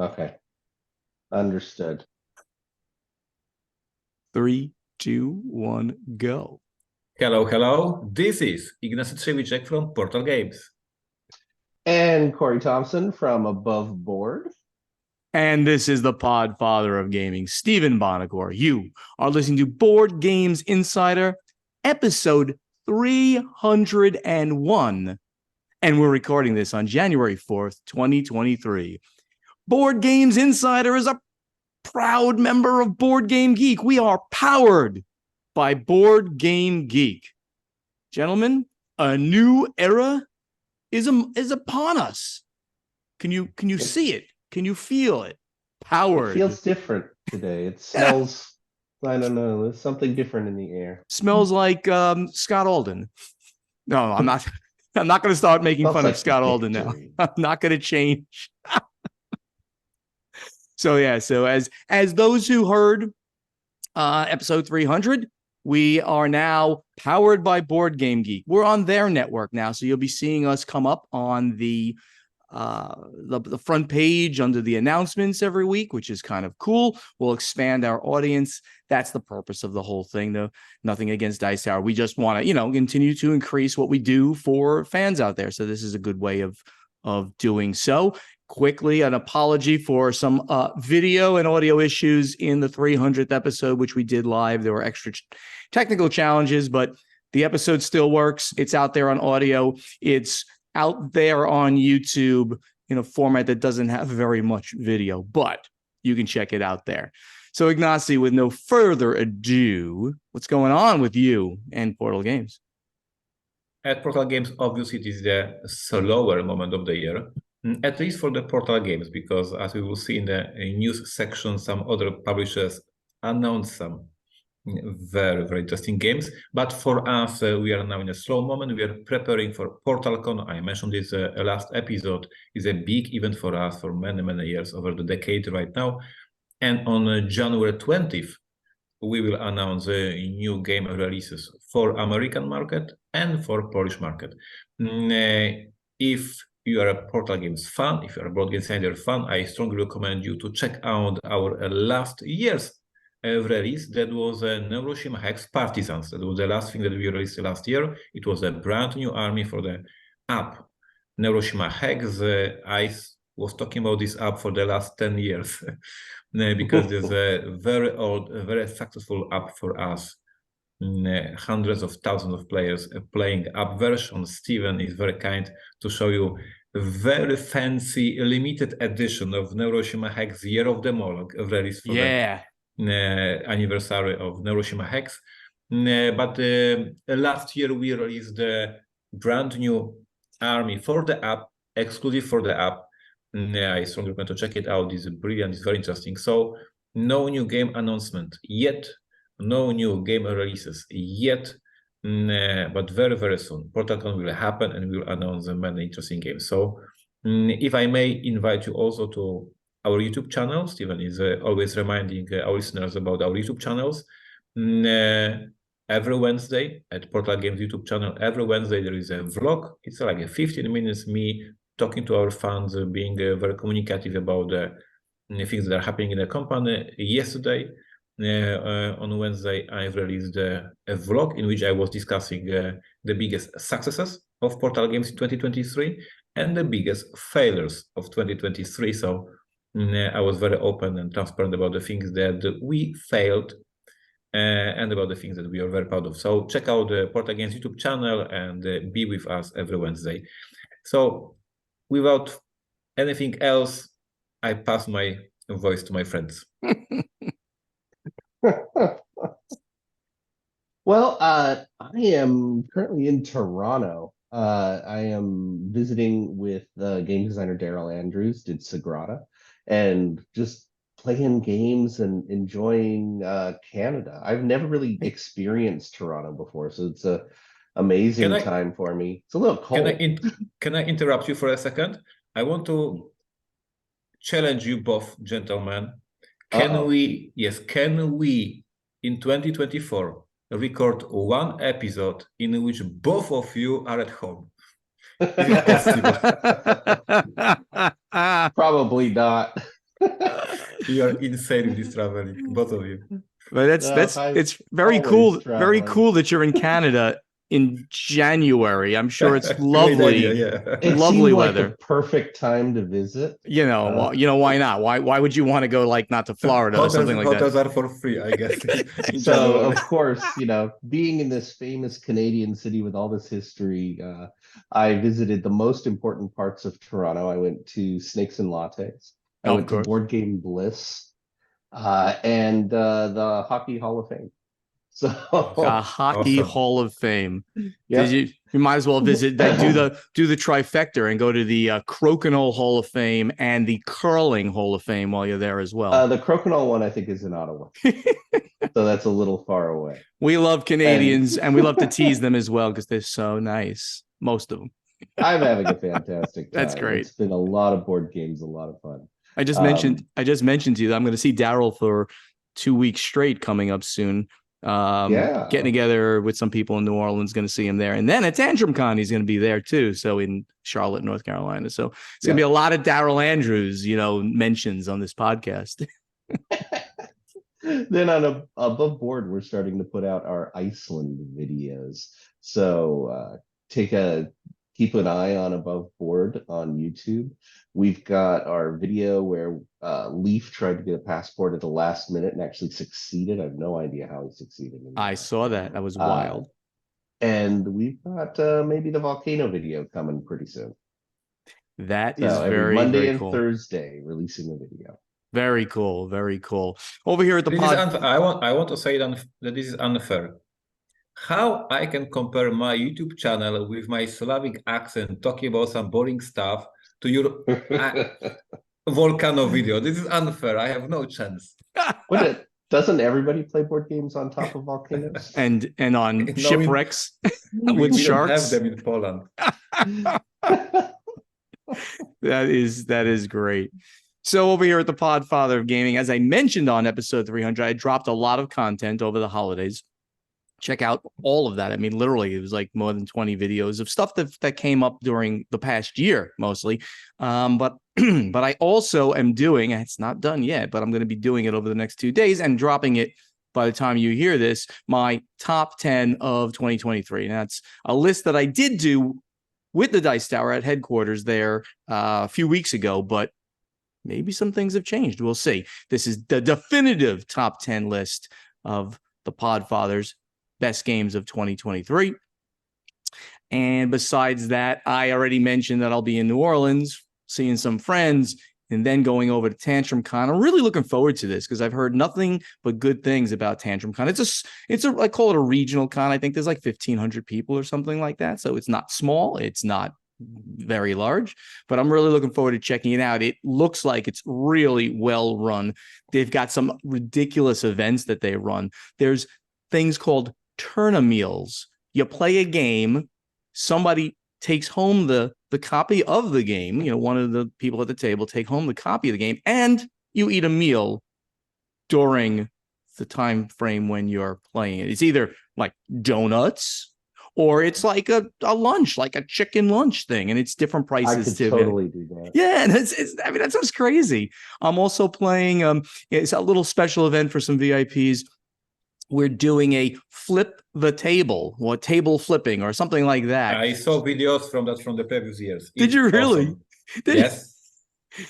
Okay, understood. 3, 2, 1, go. Hello, hello. This is Ignacy from Portal Games. And Corey Thompson from Above Board. And this is the Podfather of Gaming, Stephen Bonacore. You are listening to Board Games Insider, episode 301. And we're recording this on January 4th, 2023. Board Games Insider is a proud member of Board Game Geek. We are powered by Board Game Geek. Gentlemen, a new era is upon us. Can you see it? Can you feel it? Powered. It feels different today. It smells, I don't know, there's something different in the air. Smells like Scott Alden. No, I'm not. I'm not going to start making fun of Scott Alden now. I'm not going to change. So as those who heard episode 300, we are now powered by Board Game Geek. We're on their network now, so you'll be seeing us come up on the front page under the announcements every week, which is kind of cool. We'll expand our audience. That's the purpose of the whole thing, though. Nothing against Dice Tower. We just want to, continue to increase what we do for fans out there. So this is a good way of doing so. Quickly, an apology for some video and audio issues in the 300th episode, which we did live. There were extra technical challenges, but the episode still works. It's out there on audio. It's out there on YouTube in a format that doesn't have very much video, but you can check it out there. So, Ignacy, with no further ado, what's going on with you and Portal Games? At Portal Games, obviously, it is the slower moment of the year, at least for the Portal Games, because as we will see in the news section, some other publishers announced some very, very interesting games. But for us, we are now in a slow moment. We are preparing for PortalCon. I mentioned this last episode. It's a big event for us for many, many years, over the decade right now. And on January 20th, we will announce new game releases for American market and for Polish market. If you are a Portal Games fan, if you are a Board Game Insider fan, I strongly recommend you to check out our last year's release. That was Neuroshima Hex Partisans. That was the last thing that we released last year. It was a brand new army for the app Neuroshima Hex. I was talking about this app for the last 10 years because there's a very old, very successful app for us. Hundreds of thousands of players playing app version. Steven is very kind to show you a very fancy limited edition of Neuroshima Hex Year of the Moloch released for the anniversary of Neuroshima Hex. But last year we released the brand new army for the app, exclusive for the app. I strongly recommend to check it out. It's brilliant. It's very interesting. So no new game announcement yet. No new game releases yet, but very, very soon. PortalCon will happen and we will announce many interesting games. So if I may invite you also to our YouTube channel. Stephen is always reminding our listeners about our YouTube channels. Every Wednesday at Portal Games YouTube channel, every Wednesday there is a vlog. It's like a 15 minutes, me talking to our fans, being very communicative about the things that are happening in the company. Yesterday, on Wednesday, I released a vlog in which I was discussing the biggest successes of Portal Games in 2023 and the biggest failures of 2023. So I was very open and transparent about the things that we failed and about the things that we are very proud of. So check out the Portal Games YouTube channel and be with us every Wednesday. So without anything else, I pass my voice to my friends. Well, I am currently in Toronto. I am visiting with game designer Daryl Andrews, did Sagrada, and just playing games and enjoying Canada. I've never really experienced Toronto before, so it's a amazing time for me. It's a little cold. Can I interrupt you for a second? I want to challenge you both, gentlemen. Can we in 2024 record one episode in which both of you are at home? Is it possible? Probably not. You are insane with this traveling, both of you. But it's very cool. Very cool that you're in Canada in January. I'm sure it's lovely. Great idea, yeah. It lovely seemed like weather. the perfect time to visit. Why not? Why would you want to go like not to Florida or something like that? Hotels are for free, I guess. So of course, being in this famous Canadian city with all this history, I visited the most important parts of Toronto. I went to Snakes and Lattes. I went to Board Game Bliss, and the Hockey Hall of Fame. So Hockey Hall of Fame. Yeah. You might as well visit that. Do the trifecta and go to the Crokinole Hall of Fame and the Curling Hall of Fame while you're there as well. The Crokinole one, I think, is in Ottawa, so that's a little far away. We love Canadians, and we love to tease them as well because they're so nice. Most of them. I'm having a fantastic time. That's great. It's been a lot of board games, a lot of fun. I just mentioned to you that I'm going to see Daryl for 2 weeks straight coming up soon. Getting together with some people in New Orleans, going to see him there. And then at Tantrum Con, he's going to be there too. So in Charlotte, North Carolina. So it's going to be a lot of Daryl Andrews, mentions on this podcast. Then on Above Board, we're starting to put out our Iceland videos. So keep an eye on Above Board on YouTube. We've got our video where Leaf tried to get a passport at the last minute and actually succeeded. I have no idea how he succeeded. I saw that. That was wild. And we've got maybe the volcano video coming pretty soon. That is every Monday very and cool. Thursday releasing a video. Very cool. Very cool. Over here at the pod. I want to say that this is unfair. How I can compare my YouTube channel with my Slavic accent talking about some boring stuff to your volcano video? This is unfair. I have no chance. Doesn't everybody play board games on top of volcanoes? and on shipwrecks with sharks? We don't have them in Poland. That is great. So over here at the Podfather of Gaming, as I mentioned on episode 300, I dropped a lot of content over the holidays. Check out all of that. I mean, literally, it was like more than 20 videos of stuff that came up during the past year, mostly. But I also am doing, it's not done yet, but I'm going to be doing it over the next 2 days and dropping it by the time you hear this, my top 10 of 2023. And that's a list that I did do with the Dice Tower at headquarters there a few weeks ago, but maybe some things have changed. We'll see. This is the definitive top 10 list of the Podfather's best games of 2023. And besides that, I already mentioned that I'll be in New Orleans, seeing some friends, and then going over to Tantrum Con. I'm really looking forward to this because I've heard nothing but good things about Tantrum Con. I call it a regional con. I think there's like 1,500 people or something like that. So it's not small. It's not very large, but I'm really looking forward to checking it out. It looks like it's really well run. They've got some ridiculous events that they run. There's things called Turnameals. You play a game, somebody takes home the copy of the game, one of the people at the table take home the copy of the game, and you eat a meal during the time frame when you're playing it. It's either like donuts or it's like a lunch, like a chicken lunch thing, and it's different prices. I could totally do that. Yeah, and that sounds crazy. I'm also playing it's a little special event for some VIPs. We're doing a flip the table or table flipping or something like that. I saw videos from the previous years. Did you really? Awesome. Yes.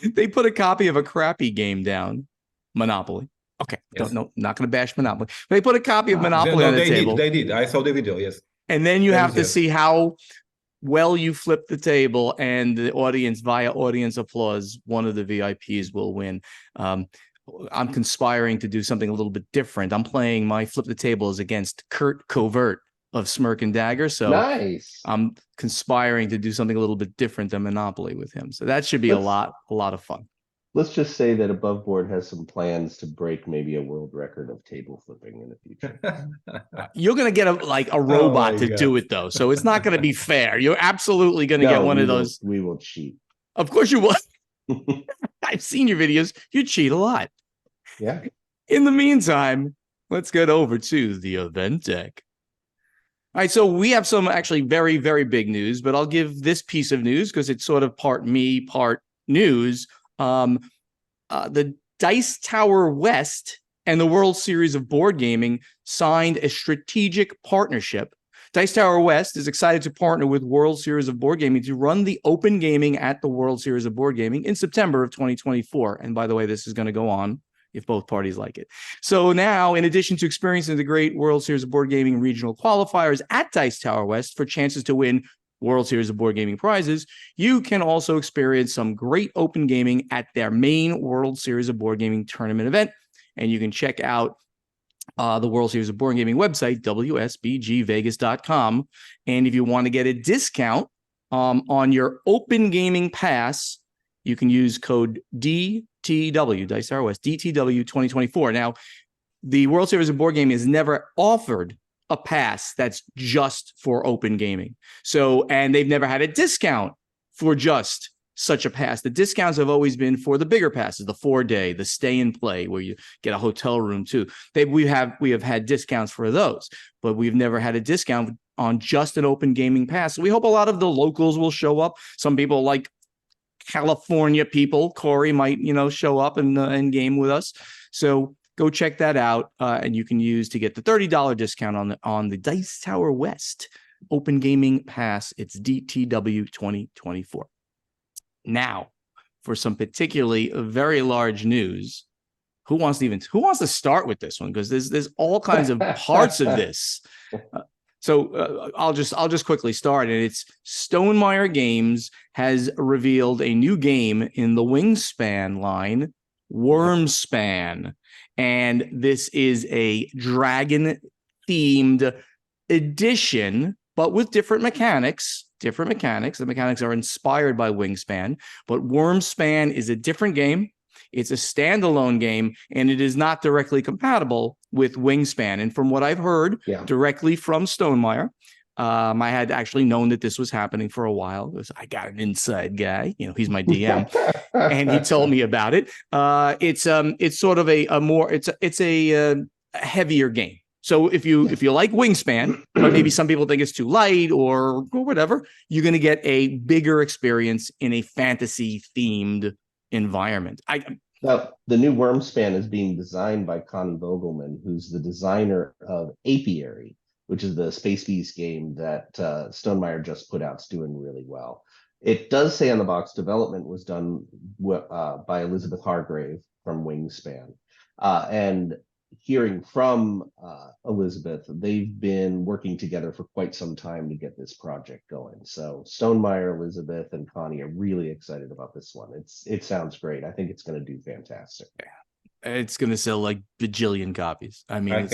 They put a copy of a crappy game down, Monopoly. Okay, yes. Not going to bash Monopoly. They put a copy of Monopoly on the table. They did. I saw the video, yes. And then you have to see how well you flip the table, and the audience, via audience applause, one of the VIPs will win. I'm conspiring to do something a little bit different. I'm playing my flip the tables against Kurt Covert of Smirk and Dagger. So nice. I'm conspiring to do something a little bit different than Monopoly with him. So that should be a lot of fun. Let's just say that Above Board has some plans to break maybe a world record of table flipping in the future. You're going to get a robot to do it, though. So it's not going to be fair. You're absolutely going to get one of those. We will cheat. Of course you will. I've seen your videos. You cheat a lot. Yeah. In the meantime, let's get over to the event deck. All right, so we have some actually very, very big news, but I'll give this piece of news because it's sort of part me, part news. The Dice Tower West and the World Series of Board Gaming signed a strategic partnership. Dice Tower West is excited to partner with World Series of Board Gaming to run the open gaming at the World Series of Board Gaming in September of 2024. And by the way, this is going to go on if both parties like it. So now, in addition to experiencing the great World Series of Board Gaming regional qualifiers at Dice Tower West for chances to win World Series of Board Gaming prizes, you can also experience some great open gaming at their main World Series of Board Gaming tournament event. And you can check out the World Series of Board Gaming website, WSBGVegas.com. And if you want to get a discount on your open gaming pass, you can use code DTW, Dice Tower West, DTW 2024. Now, the World Series of Board Gaming has never offered a pass that's just for open gaming. So, and they've never had a discount for just such a pass. The discounts have always been for the bigger passes, the 4-day, the stay and play, where you get a hotel room too. We have had discounts for those, but we've never had a discount on just an open gaming pass. So we hope a lot of the locals will show up. Some people like California people, Corey might, show up and game with us. So go check that out, and you can use to get the $30 discount on the Dice Tower West Open Gaming Pass. It's DTW 2024. Now, for some particularly very large news, who wants to start with this one? Because there's all kinds of parts of this. So I'll just quickly start, and it's Stonemaier Games has revealed a new game in the Wingspan line, Wormspan. And this is a dragon-themed edition, but with different mechanics. The mechanics are inspired by Wingspan, but Wormspan is a different game. It's a standalone game, and it is not directly compatible with Wingspan. And from what I've heard directly from Stonemaier, I had actually known that this was happening for a while because I got an inside guy, he's my DM, and he told me about it. It's sort of a heavier game. So if you like Wingspan, but maybe some people think it's too light or whatever, you're going to get a bigger experience in a fantasy themed environment. Now, the new Wormspan is being designed by Connie Vogelman, who's the designer of Apiary, which is the Space Beast game that Stonemaier just put out. It's doing really well. It does say on the box development was done by Elizabeth Hargrave from Wingspan. And hearing from Elizabeth, they've been working together for quite some time to get this project going. So Stonemaier, Elizabeth, and Connie are really excited about this one. It sounds great. I think it's going to do fantastic. Yeah. It's going to sell like bajillion copies. I mean, I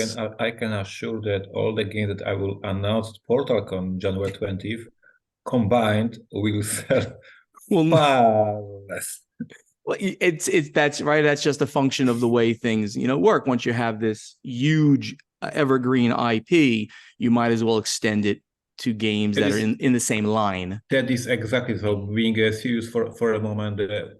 can assure that all the games that I will announce at PortalCon January 20th combined will sell far less. Well, that's right. That's just a function of the way things, work. Once you have this huge evergreen IP, you might as well extend it to games that are in the same line. That is exactly so. Being serious for a moment, it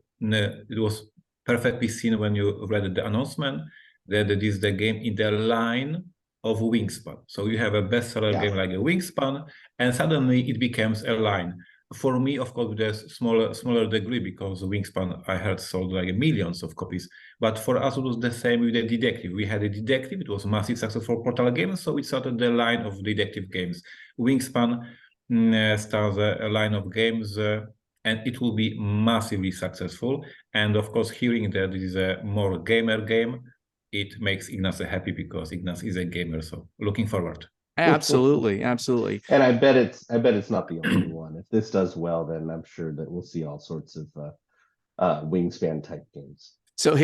was perfectly seen when you read the announcement that it is the game in the line of Wingspan. So you have a bestseller game like a Wingspan, and suddenly it becomes a line. For me, of course, with a smaller degree, because Wingspan, I heard, sold like millions of copies. But for us, it was the same with the Detective. We had a Detective. It was a massive success for Portal Games, so we started the line of detective games. Wingspan starts a line of games, and it will be massively successful. And of course, hearing that this is a more gamer game, it makes Ignacy happy because Ignacy is a gamer. So looking forward. Absolutely. And I bet it's not the only one. If this does well, then I'm sure that we'll see all sorts of Wingspan type games. So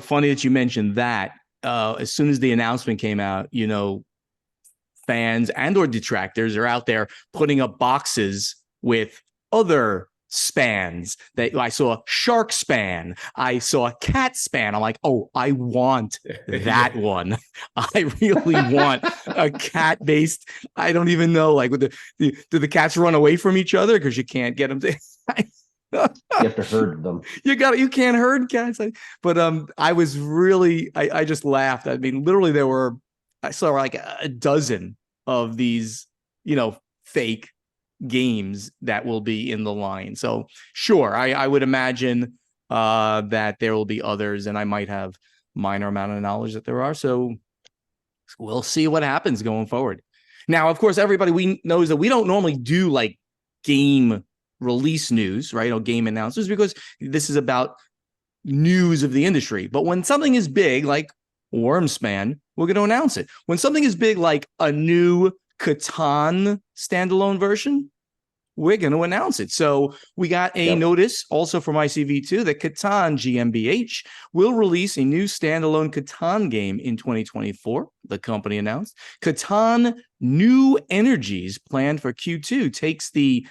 funny that you mentioned that. As soon as the announcement came out, fans and or detractors are out there putting up boxes with other spans. I saw a shark span. I saw a cat span. I'm like, oh, I want that one. I really want a cat-based. I don't even know, like, do the cats run away from each other because you can't get them to? You have to herd them. You can't herd cats. But I was really, I just laughed. I mean, literally, I saw like a dozen of these, fake games that will be in the line. So sure, I would imagine that there will be others, and I might have minor amount of knowledge that there are. So we'll see what happens going forward. Now, of course, everybody knows that we don't normally do like game release news, right? Or game announcements, because this is about news of the industry. But when something is big, like Wormspan, we're going to announce it. When something is big, like a new Catan standalone version, we're going to announce it. So we got a notice also from ICV2 that Catan GmbH will release a new standalone Catan game in 2024, the company announced. Catan New Energies, planned for Q2, takes the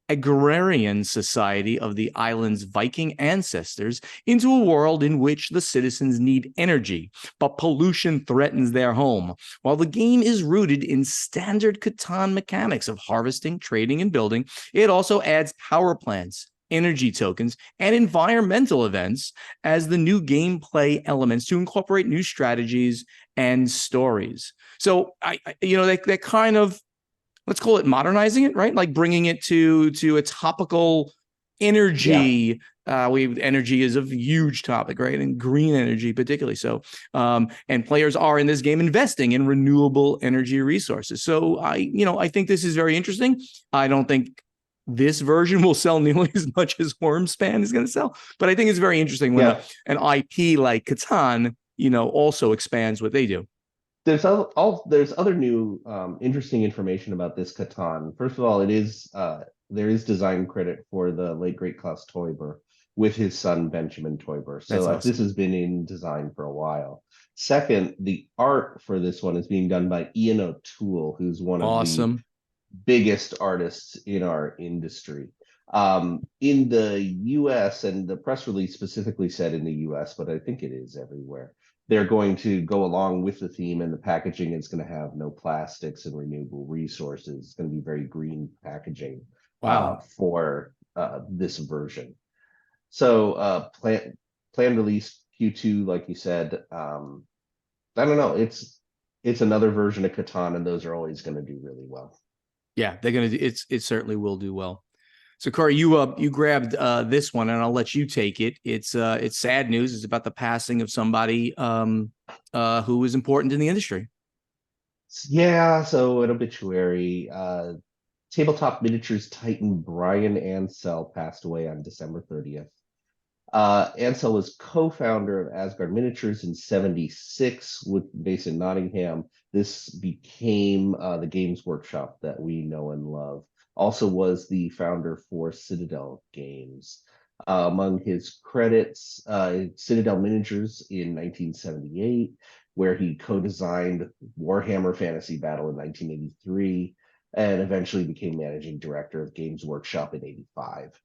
agrarian society of the island's Viking ancestors into a world in which the citizens need energy, but pollution threatens their home. While the game is rooted in standard Catan mechanics of harvesting, trading, and building, it also adds power plants, energy tokens, and environmental events as the new gameplay elements to incorporate new strategies and stories. So they're kind of, let's call it modernizing it, right? Like bringing it to a topical energy. Energy is a huge topic, right? And green energy particularly. So, and players are in this game investing in renewable energy resources. So I think this is very interesting. I don't think this version will sell nearly as much as Wormspan is going to sell, but I think it's very interesting when an IP like Catan, also expands what they do. There's other new interesting information about this Catan. First of all, there is design credit for the late great Klaus Teuber with his son Benjamin Teuber. So awesome. This has been in design for a while. Second, the art for this one is being done by Ian O'Toole, who's one of the biggest artists in our industry. In the US, and the press release specifically said in the US, but I think it is everywhere, they're going to go along with the theme, and the packaging is going to have no plastics and renewable resources. It's going to be very green packaging for this version. So plan release Q2, like you said. I don't know. It's another version of Catan, and those are always going to do really well. Yeah, they're going to. It certainly will do well. So, Corey, you grabbed this one, and I'll let you take it. It's sad news. It's about the passing of somebody who was important in the industry. Yeah, so an obituary. Tabletop miniatures titan Brian Ansell passed away on December 30th. Ansell was co-founder of Asgard Miniatures in '76, based in Nottingham. This became the Games Workshop that we know and love. Also was the founder for Citadel Games. Among his credits, Citadel Miniatures in 1978, where he co-designed Warhammer Fantasy Battle in 1983, and eventually became managing director of Games Workshop in '85.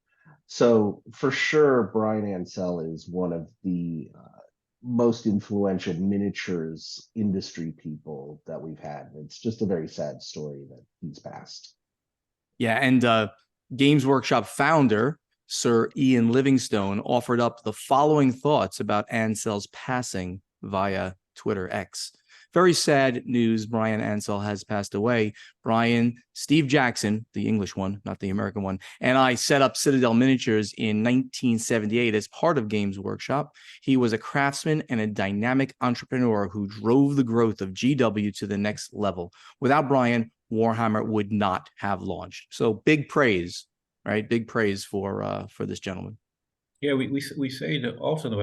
So for sure, Brian Ansell is one of the most influential miniatures industry people that we've had. It's just a very sad story that he's passed. Yeah, and Games Workshop founder, Sir Ian Livingstone, offered up the following thoughts about Ansell's passing via Twitter X. Very sad news. Brian Ansell has passed away. Brian, Steve Jackson, the English one, not the American one, and I set up Citadel Miniatures in 1978 as part of Games Workshop. He was a craftsman and a dynamic entrepreneur who drove the growth of GW to the next level. Without Brian, Warhammer would not have launched. So big praise, right? Big praise for this gentleman. Yeah, we say that often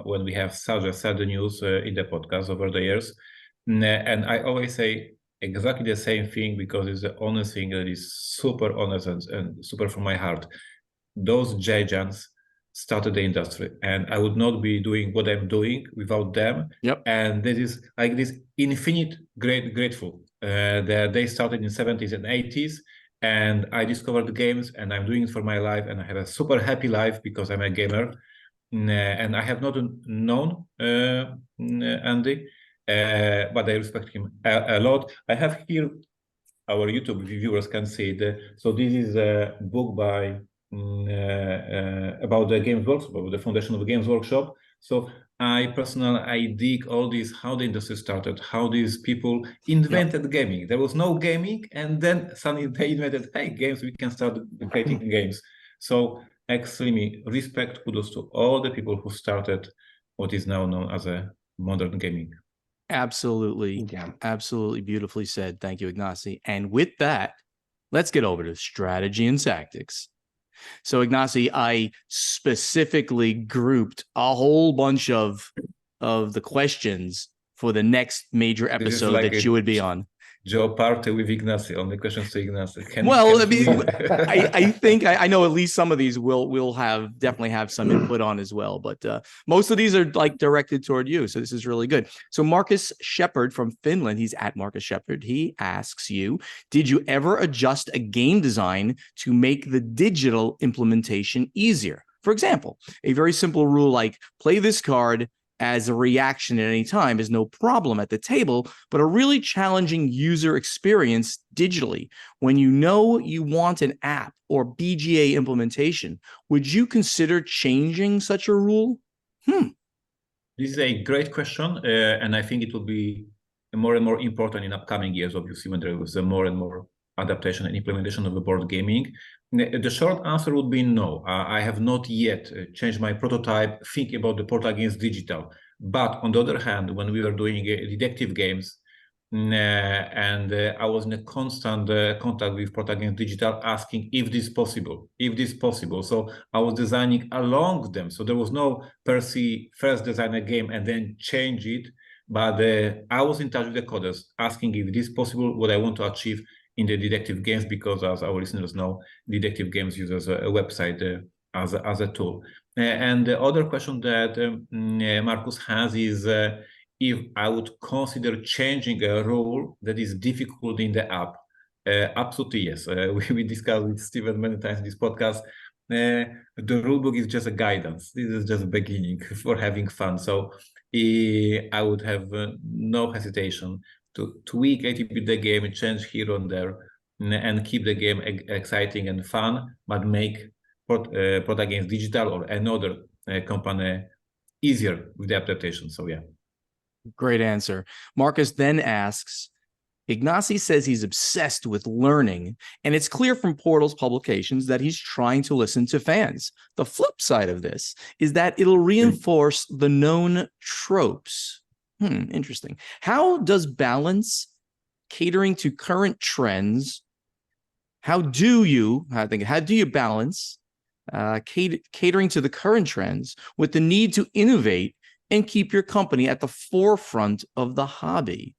when we have such a sad news in the podcast over the years, and I always say exactly the same thing because it's the honest thing that is super honest and super from my heart. Those giants started the industry, and I would not be doing what I'm doing without them. Yep. And this is like this infinite grateful that they started in 70s and 80s. And I discovered the games, and I'm doing it for my life, and I have a super happy life because I'm a gamer. And I have not known Andy, but I respect him a lot. I have here, our YouTube viewers can see it. So this is a book by about the Games Workshop, about the foundation of the Games Workshop. So I dig all this, how the industry started, how these people invented gaming. There was no gaming, and then suddenly they invented, hey, games, we can start creating games. So extremely respect, kudos to all the people who started what is now known as a modern gaming. Absolutely. Yeah. Absolutely beautifully said. Thank you, Ignacy. And with that, let's get over to strategy and tactics. So, Ignacy, I specifically grouped a whole bunch of the questions for the next major episode like that you would be on. Joe Party with Ignacy, only questions to Ignacy. Well, I mean, I think I know at least some of these we'll definitely have some input on as well. But most of these are like directed toward you. So this is really good. So Marcus Shepard from Finland, he's at Marcus Shepard. He asks you, did you ever adjust a game design to make the digital implementation easier? For example, a very simple rule like play this card as a reaction at any time is no problem at the table, but a really challenging user experience digitally. When you know you want an app or BGA implementation, would you consider changing such a rule? This is a great question, and I think it will be more and more important in upcoming years, obviously, when there is more and more adaptation and implementation of the board gaming. The short answer would be no. I have not yet changed my prototype, thinking about the Portal Games Digital. But on the other hand, when we were doing detective games, and I was in a constant contact with Portal Games Digital, asking if this is possible. So I was designing along them. So there was no per se first design a game and then change it. But I was in touch with the coders, asking if it is possible, what I want to achieve in the detective games, because as our listeners know, detective games uses a website as a tool. And the other question that Marcus has is if I would consider changing a rule that is difficult in the app. Absolutely, yes. We discussed with Steven many times in this podcast. The rulebook is just a guidance. This is just a beginning for having fun. So I would have no hesitation to tweak a little bit the game and change here and there and keep the game exciting and fun, but make Portal Games Digital or another company easier with the adaptation. So yeah. Great answer. Marcus then asks, Ignacy says he's obsessed with learning, and it's clear from Portal's publications that he's trying to listen to fans. The flip side of this is that it'll reinforce the known tropes. Interesting. How does balance catering to current trends? How do you balance catering to the current trends with the need to innovate and keep your company at the forefront of the hobby?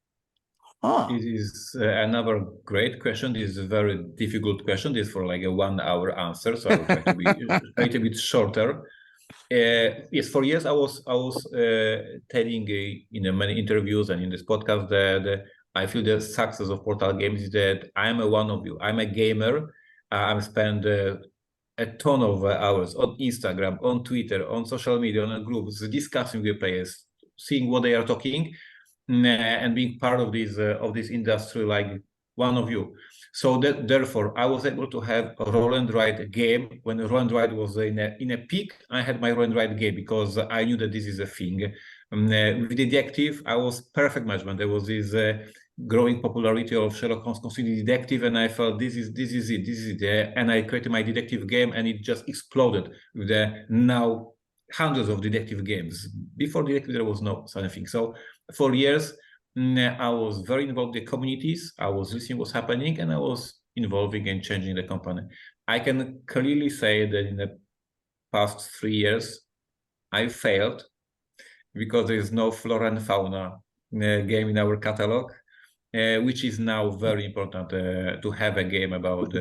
It is another great question. This is a very difficult question. This is for like a 1 hour answer, so I will try to be a little bit shorter. Yes, for years I was telling in many interviews and in this podcast that I feel the success of Portal Games is that I'm one of you. I'm a gamer. I spend a ton of hours on Instagram, on Twitter, on social media, on groups, discussing with players, seeing what they are talking, and being part of this industry like one of you. So that therefore I was able to have a roll and write game. When roll and write was in a peak, I had my roll and write game because I knew that this is a thing. With detective, I was perfect management. There was this growing popularity of Sherlock Holmes considered detective, and I felt this is it. And I created my detective game, and it just exploded with the now hundreds of detective games. Before detective, there was no such thing. So for years, I was very involved in the communities. I was listening what's happening, and I was involving and changing the company. I can clearly say that in the past 3 years, I failed because there is no flora and fauna game in our catalog, which is now very important to have a game about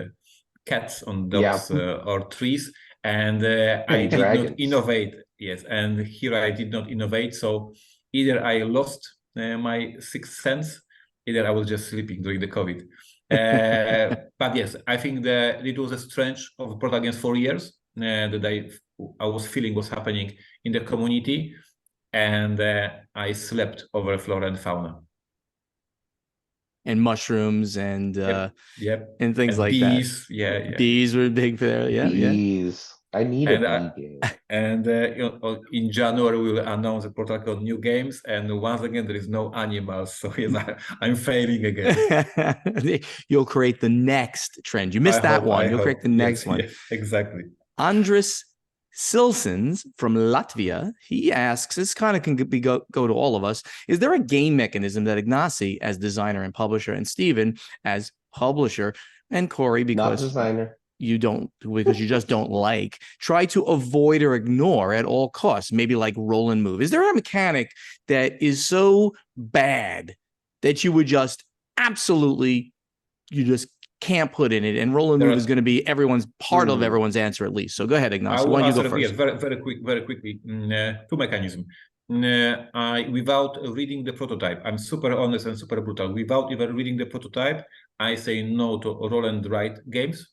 cats on dogs or trees. And I did not innovate. Yes, and here I did not innovate. So either I lost my sixth sense, either I was just sleeping during the COVID. But yes, I think that it was a strength of Portal Games for years that I was feeling what's happening in the community, and I slept over flora and fauna. And mushrooms and yep. and things and like bees. that. Yeah. Bees were big there. Yeah, bees. I need a bee game. And in January we will announce the protocol new games, and once again there is no animals. So yes, I'm failing again. You'll create the next trend. You missed that one. You'll create the next one. Yes, exactly. Andris Silsons from Latvia, he asks, this kind of can go to all of us, is there a game mechanism that Ignacy as designer and publisher and Steven as publisher and Corey, Not because designer. you just don't like, try to avoid or ignore at all costs, maybe like roll and move? Is there a mechanic that is so bad that you would just absolutely, you just can't put in it, and roll and move is going to be everyone's part of everyone's answer at least? So go ahead, Ignacy. Why don't you go first? Yes, very quickly. Two mechanisms. Without reading the prototype, I'm super honest and super brutal. Without even reading the prototype, I say no to roll and write games.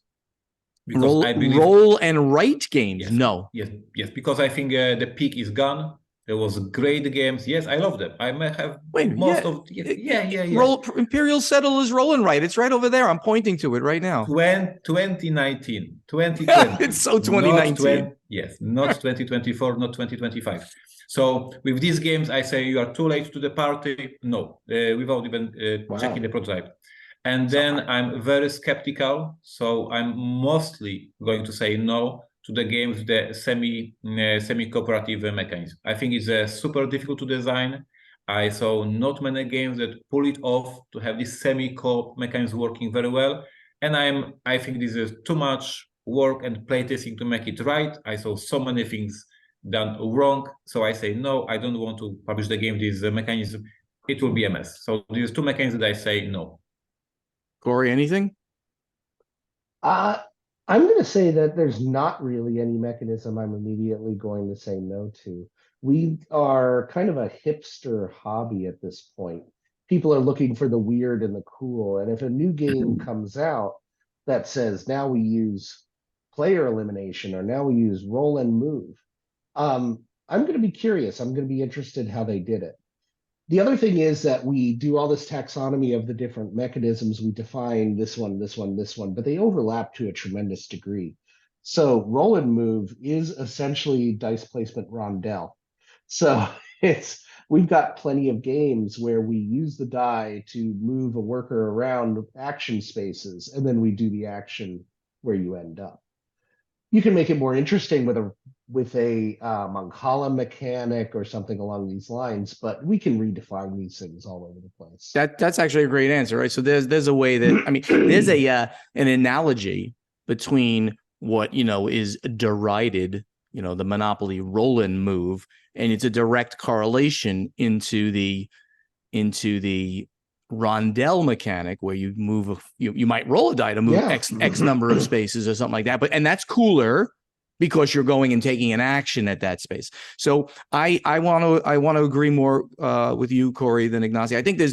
Because roll and write games? Yes, no. Yes, because I think the peak is gone. There was great games. Yes, I love them. I may have Roll Imperial Settlers roll and write. It's right over there. I'm pointing to it right now. 2019, 2020. It's so 2019. Not 2024, not 2025. So with these games, I say you are too late to the party. No, without even checking the prototype. And then I'm very skeptical. So I'm mostly going to say no to the games with the semi-cooperative mechanism. I think it's super difficult to design. I saw not many games that pull it off to have this semi-co mechanism working very well. And I think this is too much work and playtesting to make it right. I saw so many things done wrong. So I say, no, I don't want to publish the game with this mechanism. It will be a mess. So these two mechanisms that I say no. Corey, anything? I'm going to say that there's not really any mechanism I'm immediately going to say no to. We are kind of a hipster hobby at this point. People are looking for the weird and the cool. And if a new game comes out that says now we use player elimination or now we use roll and move, I'm going to be curious. I'm going to be interested how they did it. The other thing is that we do all this taxonomy of the different mechanisms. We define this one, but they overlap to a tremendous degree. So roll and move is essentially dice placement rondel. So we've got plenty of games where we use the die to move a worker around action spaces, and then we do the action where you end up. You can make it more interesting with a Mancala mechanic or something along these lines, but we can redefine these things all over the place. That's actually a great answer, right? So there's a way that, there's an analogy between what is derided, the Monopoly roll and move, and it's a direct correlation into the rondel mechanic where you move you might roll a die to move x number of spaces or something like that, and that's cooler because you're going and taking an action at that space. So I want to agree more with you, Corey, than Ignacy. I think there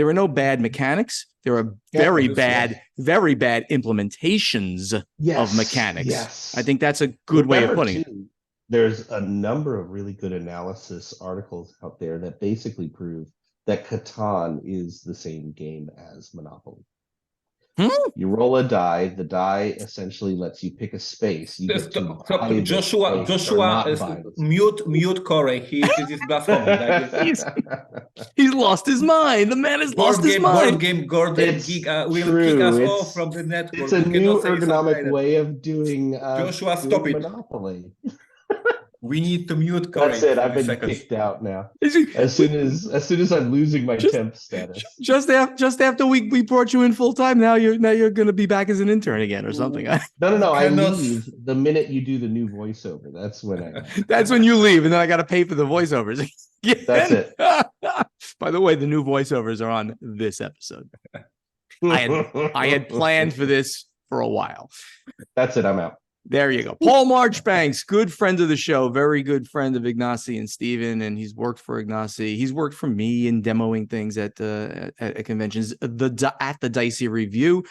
are no bad mechanics. There are very bad implementations of mechanics. Yes. I think that's a good way of putting it. There's a number of really good analysis articles out there that basically prove that Catan is the same game as Monopoly. You roll a die. The die essentially lets you pick a space. You get to Joshua, mute Corey. He is blasphemy. He's lost his mind. The man has lost his mind. Board Game Geek will kick us off from the network. It's a new ergonomic way of doing Joshua, stop it. Monopoly. We need to mute Corey. That's it. I've been kicked out now. As soon as I'm losing my temp status. Just after we brought you in full time, now you're going to be back as an intern again or something. No. I leave the minute you do the new voiceover. That's when That's when you leave, and then I got to pay for the voiceovers. That's it. By the way, the new voiceovers are on this episode. I had planned for this for a while. That's it. I'm out. There you go. Paul Marchbanks, good friend of the show, very good friend of Ignacy and Steven, and he's worked for Ignacy. He's worked for me in demoing things at conventions. At the Dicey Review,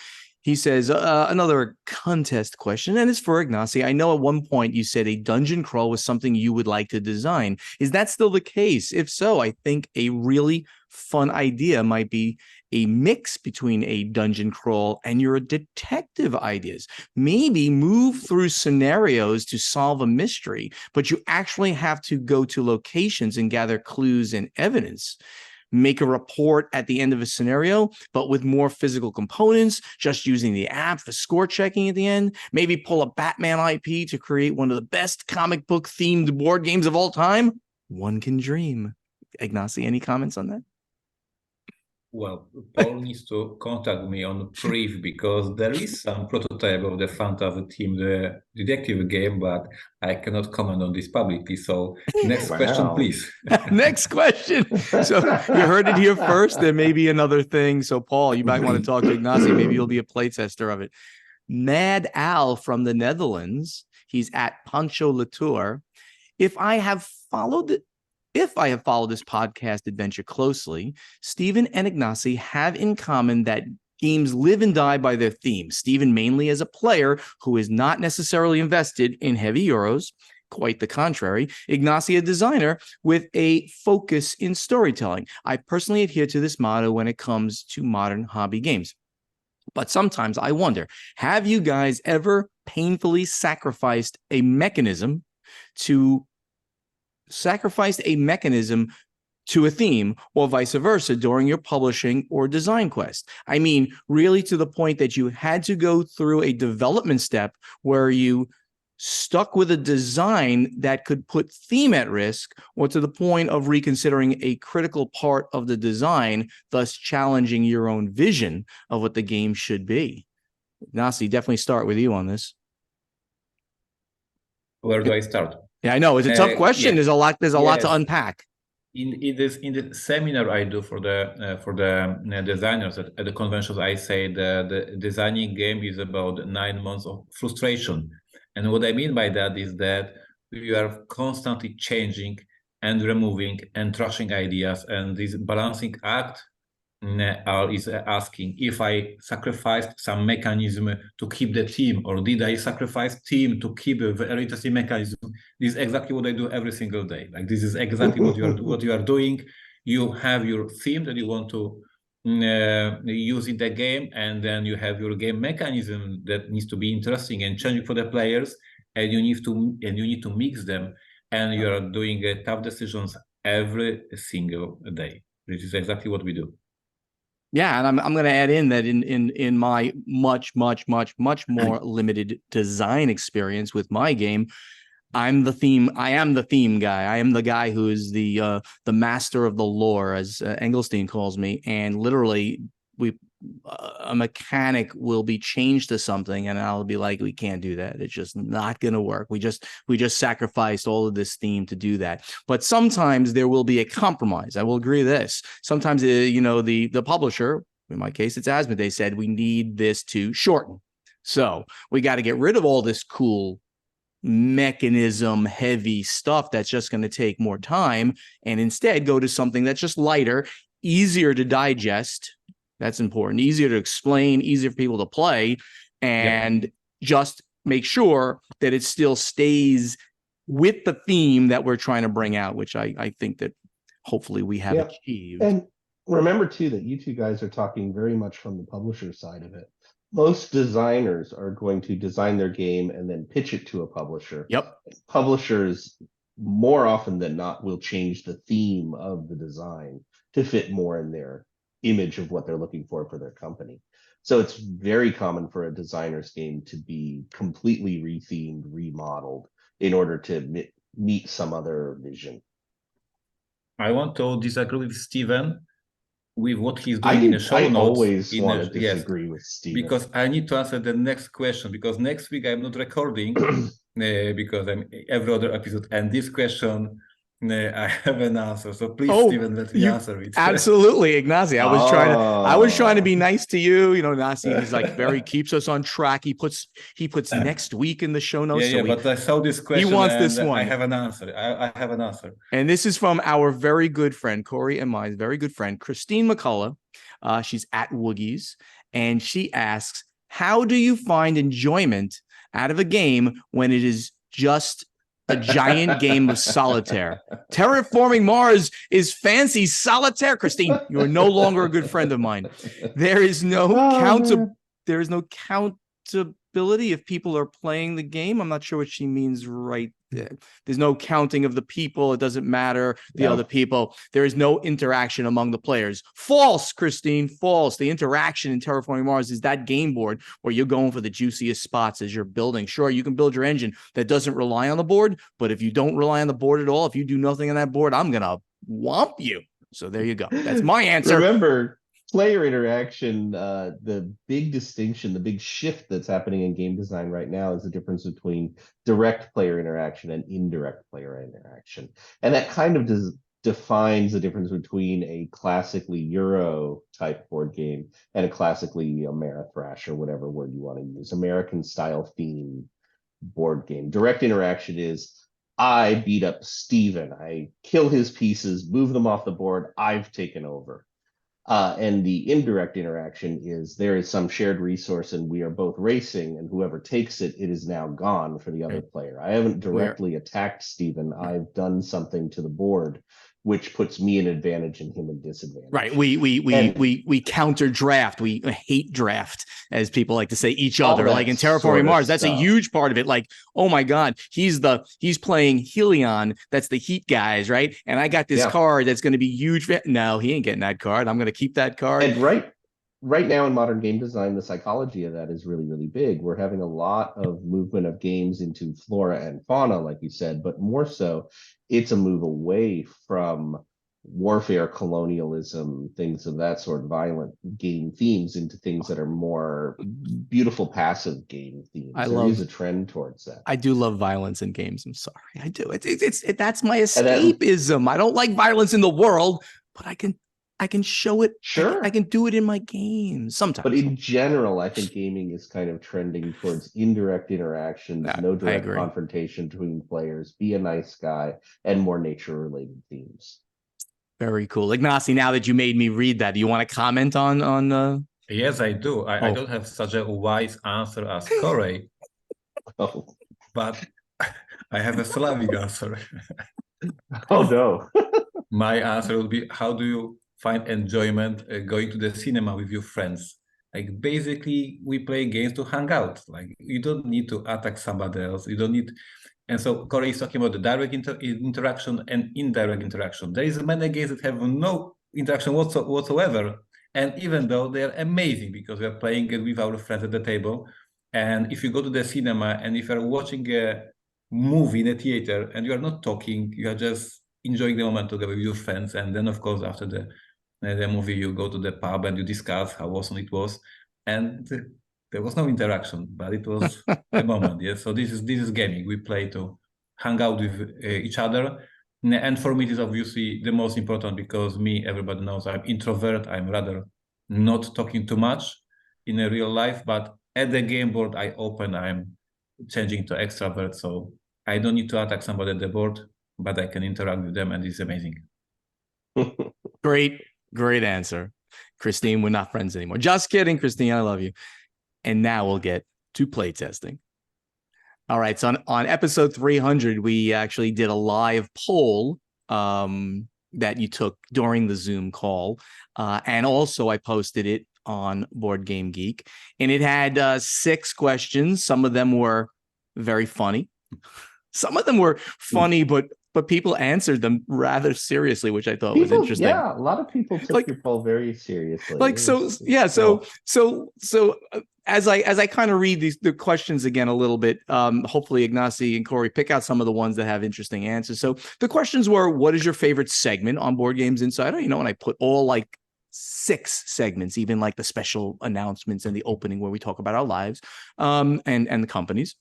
he says, another contest question, and it's for Ignacy. I know at one point you said a dungeon crawl was something you would like to design. Is that still the case? If so, I think a really fun idea might be a mix between a dungeon crawl and your detective ideas. Maybe move through scenarios to solve a mystery, but you actually have to go to locations and gather clues and evidence. make a report at the end of a scenario, but with more physical components, just using the app for score checking at the end. Maybe pull a Batman IP to create one of the best comic book themed board games of all time. One can dream. Ignacy, any comments on that? Well, Paul needs to contact me on brief because there is some prototype of the fantasy team, the detective game, but I cannot comment on this publicly. So next question, please. Next question. So you heard it here first. There may be another thing. So Paul, you might want to talk to Ignacy. Maybe you'll be a playtester of it. Mad Al from the Netherlands. He's at Pancho Latour. If I have followed this podcast adventure closely, Stephen and Ignacy have in common that games live and die by their theme. Stephen mainly as a player who is not necessarily invested in heavy euros, quite the contrary. Ignacy, a designer with a focus in storytelling. I personally adhere to this motto when it comes to modern hobby games. But sometimes I wonder, have you guys ever painfully sacrificed a mechanism to a theme or vice versa during your publishing or design quest? I mean, really to the point that you had to go through a development step where you stuck with a design that could put theme at risk, or to the point of reconsidering a critical part of the design, thus challenging your own vision of what the game should be. Ignacy, definitely start with you on this. Where do I start? Yeah, I know it's a tough question. Yeah. There's a lot to unpack. In the seminar I do for the designers at the conventions, I say the designing game is about 9 months of frustration. And what I mean by that is that you are constantly changing and removing and trashing ideas, and this balancing act is asking if I sacrificed some mechanism to keep the team, or did I sacrifice team to keep a very interesting mechanism. This is exactly what I do every single day. Like, this is exactly what you are doing. You have your theme that you want to use in the game, and then you have your game mechanism that needs to be interesting and changing for the players, and you need to mix them, and you are doing tough decisions every single day. This is exactly what we do. Yeah, and I'm going to add in that in my much more limited design experience with my game, I am the theme guy. I am the guy who is the master of the lore, as Engelstein calls me. And literally, a mechanic will be changed to something, and I'll be like, we can't do that. It's just not going to work. We just sacrificed all of this theme to do that. But sometimes there will be a compromise. I will agree with this. Sometimes, the publisher, in my case, it's Asmodee, said we need this to shorten. So we got to get rid of all this cool mechanism heavy stuff that's just going to take more time, and instead go to something that's just lighter, easier to digest. That's important. Easier to explain, easier for people to play, and just make sure that it still stays with the theme that we're trying to bring out, which I think that hopefully we have achieved. And remember too that you two guys are talking very much from the publisher side of it. Most designers are going to design their game and then pitch it to a publisher. Yep. Publishers, more often than not, will change the theme of the design to fit more in their image of what they're looking for their company. So it's very common for a designer's game to be completely rethemed, remodeled in order to meet some other vision. I want to disagree with Steven with what he's doing in the show notes. I always want to disagree with Steven. Because I need to answer the next question, because next week I'm not recording because I'm every other episode, and this question I have an answer. So please, Steven, let me answer it. Absolutely, Ignacy. I was trying to be nice to you. Ignacy is like keeps us on track. He puts next week in the show notes. But I saw this question. He wants this one. I have an answer. I have an answer. And this is from our very good friend, Corey and my very good friend, Christine McCullough. She's at Woogies, and she asks, how do you find enjoyment out of a game when it is just a giant game of solitaire? Terraforming Mars is fancy solitaire. Christine, you are no longer a good friend of mine. There is no accountability if people are playing the game. I'm not sure what she means right there's no counting of the people. It doesn't matter the other people. There is no interaction among the players. False, Christine, false. The interaction in Terraforming Mars is that game board where you're going for the juiciest spots as you're building. Sure, you can build your engine that doesn't rely on the board, but if you don't rely on the board at all, if you do nothing on that board, I'm going to whomp you. So there you go. That's my answer. Remember, player interaction, the big distinction, the big shift that's happening in game design right now is the difference between direct player interaction and indirect player interaction. And that kind of defines the difference between a classically Euro type board game and a classically Amerithrash, or whatever word you want to use, American style theme board game. Direct interaction is, I beat up Steven, I kill his pieces, move them off the board, I've taken over. And the indirect interaction is, there is some shared resource and we are both racing, and whoever takes it, it is now gone for the other player. I haven't directly attacked Steven. I've done something to the board which puts me an advantage and him a disadvantage. Right. We counter draft. We hate draft, as people like to say, each other. Like in Terraforming Mars, that's a huge part of it. Like, oh my God, he's playing Helion. That's the heat guys, right? And I got this card that's going to be huge. No, he ain't getting that card. I'm going to keep that card. And right now in modern game design, the psychology of that is really, really big. We're having a lot of movement of games into flora and fauna, like you said, but more so, it's a move away from warfare, colonialism, things of that sort, violent game themes, into things that are more beautiful, passive game themes. There is a trend towards that. I do love violence in games. I'm sorry, I do. That's my escapism. I don't like violence in the world, but I can show it. Sure. I can do it in my games sometimes. But in general, I think gaming is kind of trending towards indirect interactions, no direct confrontation between players, be a nice guy, and more nature-related themes. Very cool. Ignacy, now that you made me read that, do you want to comment on Yes, I do. I don't have such a wise answer as Corey, but I have a Slavic answer. Oh, no. My answer would be, how do you find enjoyment going to the cinema with your friends? Like, basically, we play games to hang out. Like, you don't need to attack somebody else. You don't need. And so Corey is talking about the direct interaction and indirect interaction. There is many games that have no interaction whatsoever. And even though they are amazing, because we are playing it with our friends at the table. And if you go to the cinema and if you're watching a movie in a theater and you are not talking, you are just enjoying the moment together with your friends. And then, of course, after the movie, you go to the pub and you discuss how awesome it was. And there was no interaction, but it was a moment. Yeah. So this is gaming. We play to hang out with each other. And for me, it is obviously the most important, because everybody knows I'm introvert. I'm rather not talking too much in a real life, but at the game board, I'm changing to extrovert. So I don't need to attack somebody at the board, but I can interact with them, and it's amazing. Great answer. Christine, we're not friends anymore. Just kidding, Christine. I love you. And now we'll get to playtesting. All right. So on episode 300, we actually did a live poll that you took during the Zoom call. And also I posted it on Board Game Geek. And it had 6 questions. Some of them were very funny. Some of them were funny, but people answered them rather seriously, which I thought was interesting. Yeah, a lot of people took your poll very seriously. So as I kind of read the questions again a little bit, hopefully Ignacy and Corey pick out some of the ones that have interesting answers. So the questions were, what is your favorite segment on Board Games Insider? And I put all like 6 segments, even like the special announcements and the opening where we talk about our lives and the companies.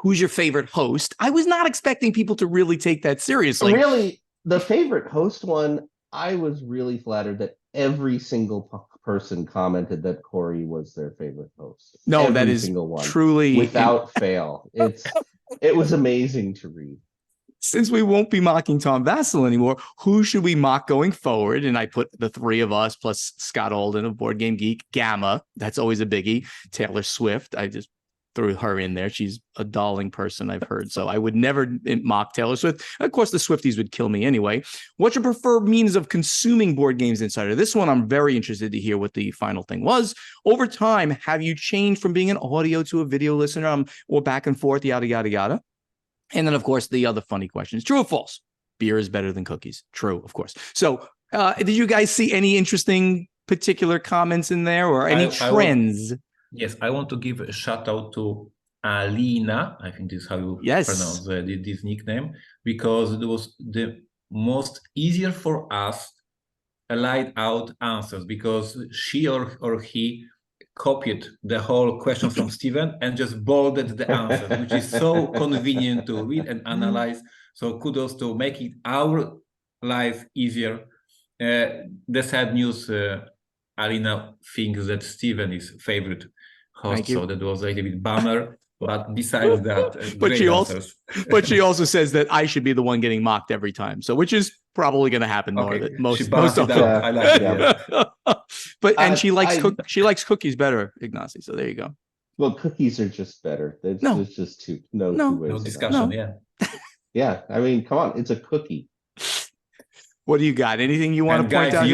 Who's your favorite host? I was not expecting people to really take that seriously. Really, the favorite host one, I was really flattered that every single person commented that Corey was their favorite host. No, that is truly without fail. It was amazing to read. Since we won't be mocking Tom Vassell anymore, who should we mock going forward? And I put the 3 of us plus Scott Alden of Board Game Geek. Gamma, that's always a biggie. Taylor Swift, I just threw her in there. She's a darling person, I've heard. So I would never mock Taylor Swift. Of course, the Swifties would kill me anyway. What's your preferred means of consuming Board Games Insider? This one, I'm very interested to hear what the final thing was. Over time, have you changed from being an audio to a video listener or back and forth, yada, yada, yada? And then, of course, the other funny questions. True or false? Beer is better than cookies. True, of course. So did you guys see any interesting particular comments in there or any trends? Yes, I want to give a shout out to Alina. I think this is how you pronounce this nickname, because it was the most easier for us laid out answers, because she or he copied the whole question from Steven and just bolded the answers, which is so convenient to read and analyze. So kudos to making our life easier. The sad news, Alina thinks that Steven is favorite host, so that was a little bit bummer. But besides that, but she also says that I should be the one getting mocked every time. So, which is probably going to happen most often. I like it. But and she likes cookies better, Ignacy. So there you go. Well, cookies are just better. There's just two ways. No discussion. Yeah. I mean, come on, it's a cookie. What do you got? Anything you want to point out?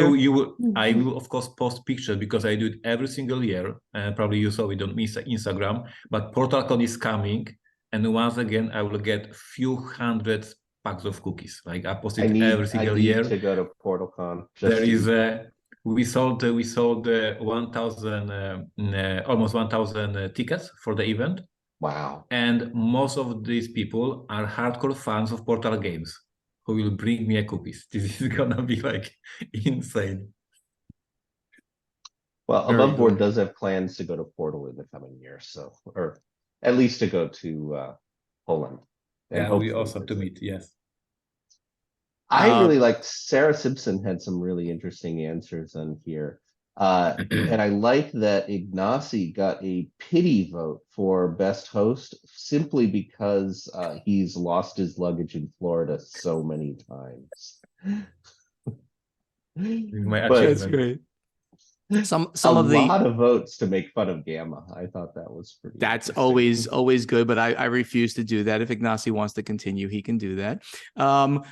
I will of course post pictures because I do it every single year. Probably you saw it on Instagram. But PortalCon is coming, and once again I will get few hundred packs of cookies. Like I post it every single year. I need to go to PortalCon. We sold 1,000 almost 1,000 tickets for the event. Wow! And most of these people are hardcore fans of Portal games, who will bring me a cookies. This is gonna be like insane. Well, Above Board does have plans to go to Portal in the coming year, so, or at least to go to Poland. Yeah, we awesome to meet. Yes. I really liked Sarah Simpson had some really interesting answers on here. And I like that Ignacy got a pity vote for best host simply because he's lost his luggage in Florida so many times. That's great. Some a of the lot of votes to make fun of Gamma. I thought that was pretty. That's always good, but I refuse to do that. If Ignacy wants to continue, he can do that. I'm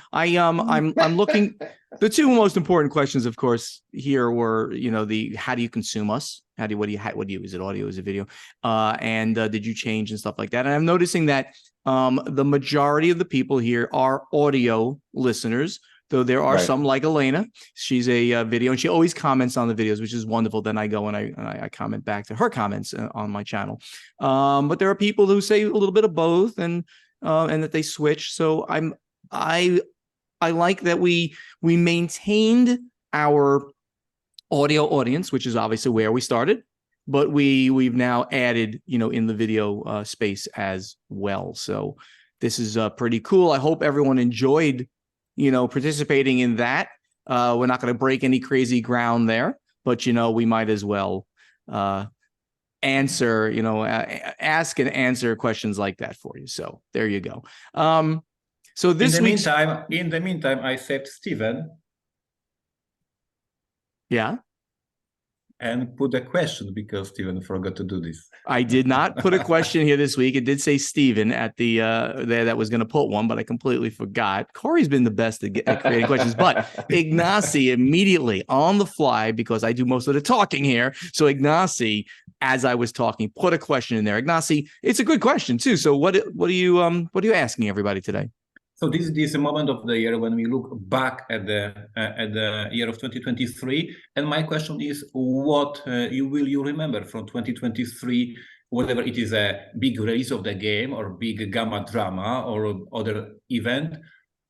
looking. The two most important questions, of course, here were the how do you consume us? What do you is it audio? Is it video? And did you change and stuff like that? And I'm noticing that the majority of the people here are audio listeners. Though there are some like Elena, she's a video and she always comments on the videos, which is wonderful. Then I go and I comment back to her comments on my channel. But there are people who say a little bit of both and that they switch. So I like that we maintained our audio audience, which is obviously where we started, but we've now added in the video space as well. So this is pretty cool. I hope everyone enjoyed participating in that. We're not going to break any crazy ground there, but we might as well answer, ask and answer questions like that for you. So there you go. So this in the meantime, I saved Steven. Yeah. And put a question because Steven forgot to do this. I did not put a question here this week. It did say Steven at the there that was going to put one, but I completely forgot. Corey's been the best at creating questions, but Ignacy immediately on the fly, because I do most of the talking here. So Ignacy, as I was talking, put a question in there. Ignacy, it's a good question too. So what are you asking everybody today? So this is a moment of the year when we look back at the year of 2023, and my question is, what will you remember from 2023? Whether it is a big release of the game or big Gamma drama or other event,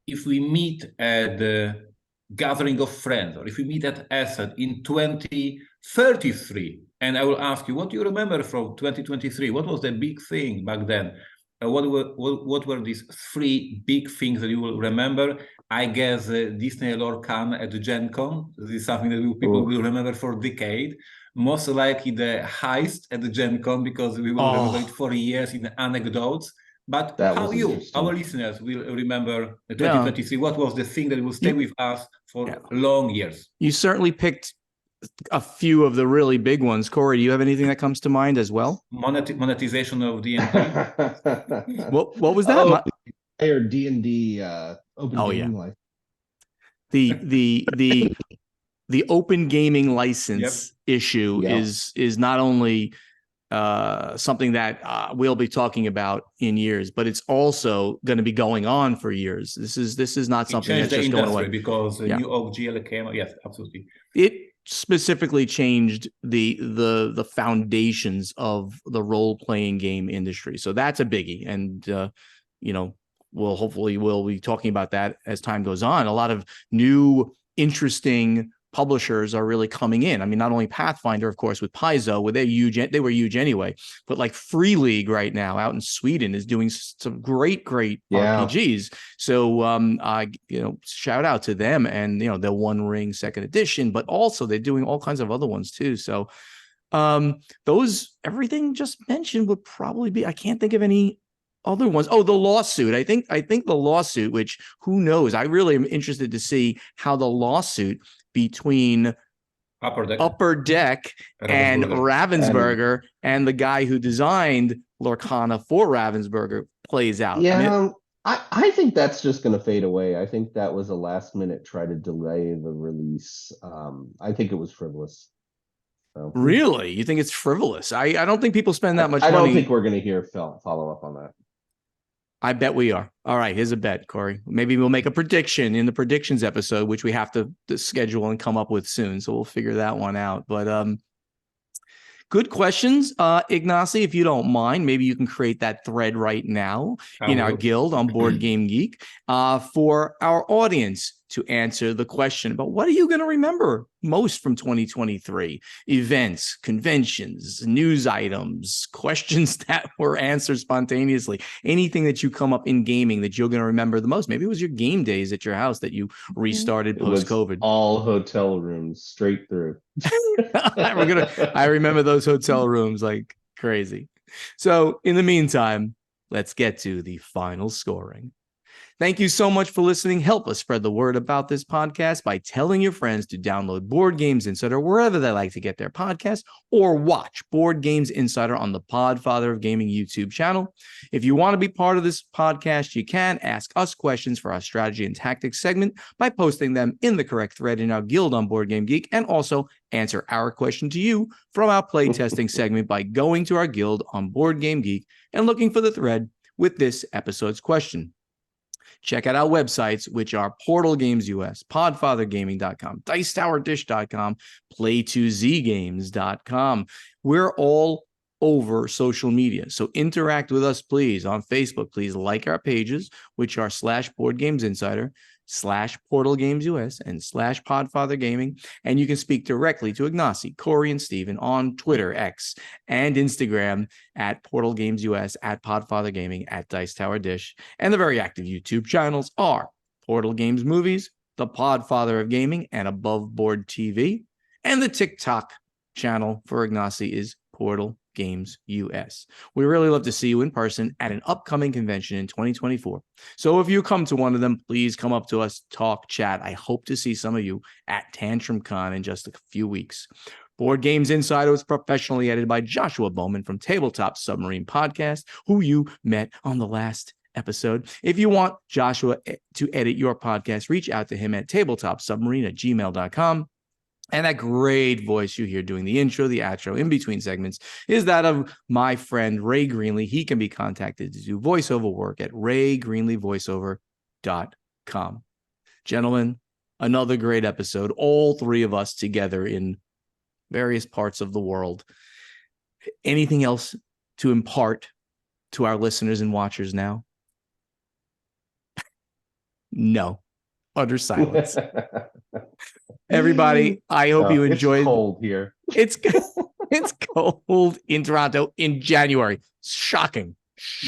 if we meet at the gathering of friends, or if we meet at Asset in 2033, and I will ask you, what do you remember from 2023? What was the big thing back then? What were these three big things that you will remember? I guess Disney Lore Can at Gen Con. This is something that people will remember for a decade. Most likely the heist at the Gen Con, because we will remember it for years in anecdotes. But how our listeners, will remember 2023? What was the thing that will stay with us for long years? You certainly picked a few of the really big ones. Corey, do you have anything that comes to mind as well? Monetization of D&D. What was that? Or D&D open gaming license. The open gaming license issue is not only something that we'll be talking about in years, but it's also going to be going on for years. This is not something that's just going away because a new OGL came. Yes, absolutely. It specifically changed the foundations of the role-playing game industry. So that's a biggie. And we'll be talking about that as time goes on. A lot of new interesting publishers are really coming in. I mean, not only Pathfinder, of course, with Paizo, where they were huge anyway, but like Free League right now out in Sweden is doing some great RPGs. So shout out to them, and the One Ring second edition, but also they're doing all kinds of other ones too. So everything just mentioned would probably be, I can't think of any other ones. Oh, the lawsuit. I think the lawsuit, which who knows? I really am interested to see how the lawsuit between Upper Deck and Ravensburger and the guy who designed Lorcana for Ravensburger plays out. Yeah, I think that's just going to fade away. I think that was a last minute try to delay the release. I think it was frivolous. So. Really? You think it's frivolous? I don't think people spend that much money. I don't think we're going to hear follow up on that. I bet we are. All right, here's a bet, Corey. Maybe we'll make a prediction in the predictions episode, which we have to schedule and come up with soon. So we'll figure that one out. But good questions, Ignacy. If you don't mind, maybe you can create that thread right now in our guild on Board Game Geek for our audience to answer the question about what are you going to remember most from 2023? Events, conventions, news items, questions that were answered spontaneously, anything that you come up in gaming that you're going to remember the most. Maybe it was your game days at your house that you restarted post-COVID. All hotel rooms straight through. I remember those hotel rooms like crazy. So in the meantime, let's get to the final scoring. Thank you so much for listening. Help us spread the word about this podcast by telling your friends to download Board Games Insider wherever they like to get their podcasts, or watch Board Games Insider on the Podfather of Gaming YouTube channel. If you want to be part of this podcast, you can ask us questions for our strategy and tactics segment by posting them in the correct thread in our guild on Board Game Geek, and also answer our question to you from our playtesting segment by going to our guild on Board Game Geek and looking for the thread with this episode's question. Check out our websites, which are Portal Games US, podfathergaming.com, dicetowerdish.com, play2zgames.com. We're all over social media. So interact with us, please, on Facebook. Please like our pages, which are /BoardGamesInsider, /PortalGamesUS, and /PodfatherGaming. And you can speak directly to Ignacy, Corey, and Steven on Twitter, X, and Instagram at Portal Games US, at Podfather Gaming, at Dice Tower Dish. And the very active YouTube channels are Portal Games Movies, the Podfather of Gaming, and Above Board TV. And the TikTok channel for Ignacy is Portal Games US. We really love to see you in person at an upcoming convention in 2024. So if you come to one of them, please come up to us, talk, chat. I hope to see some of you at Tantrum Con in just a few weeks. Board Games Insider is professionally edited by Joshua Bowman from Tabletop Submarine Podcast, who you met on the last episode. If you want Joshua to edit your podcast, reach out to him at tabletopsubmarine@gmail.com. And that great voice you hear doing the intro, the outro, in between segments is that of my friend Ray Greenlee. He can be contacted to do voiceover work at raygreenleevoiceover.com. Gentlemen, another great episode. All three of us together in various parts of the world. Anything else to impart to our listeners and watchers now? No. Utter silence. Everybody, I hope you enjoyed. It's cold here. It's cold in Toronto in January. Shocking.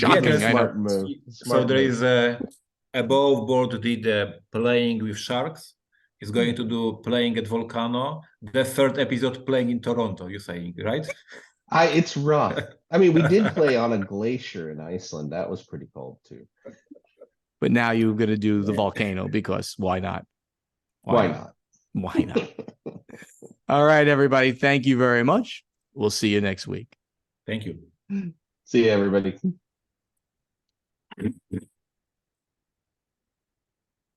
Yeah, smart move. So there is Above Board did Playing with Sharks. He's going to do Playing at Volcano. The third episode Playing in Toronto, you're saying, right? It's rough. I mean, we did play on a glacier in Iceland. That was pretty cold too. But now you're going to do the volcano because why not? Why not? Why not? All right, everybody. Thank you very much. We'll see you next week. Thank you. See you, everybody.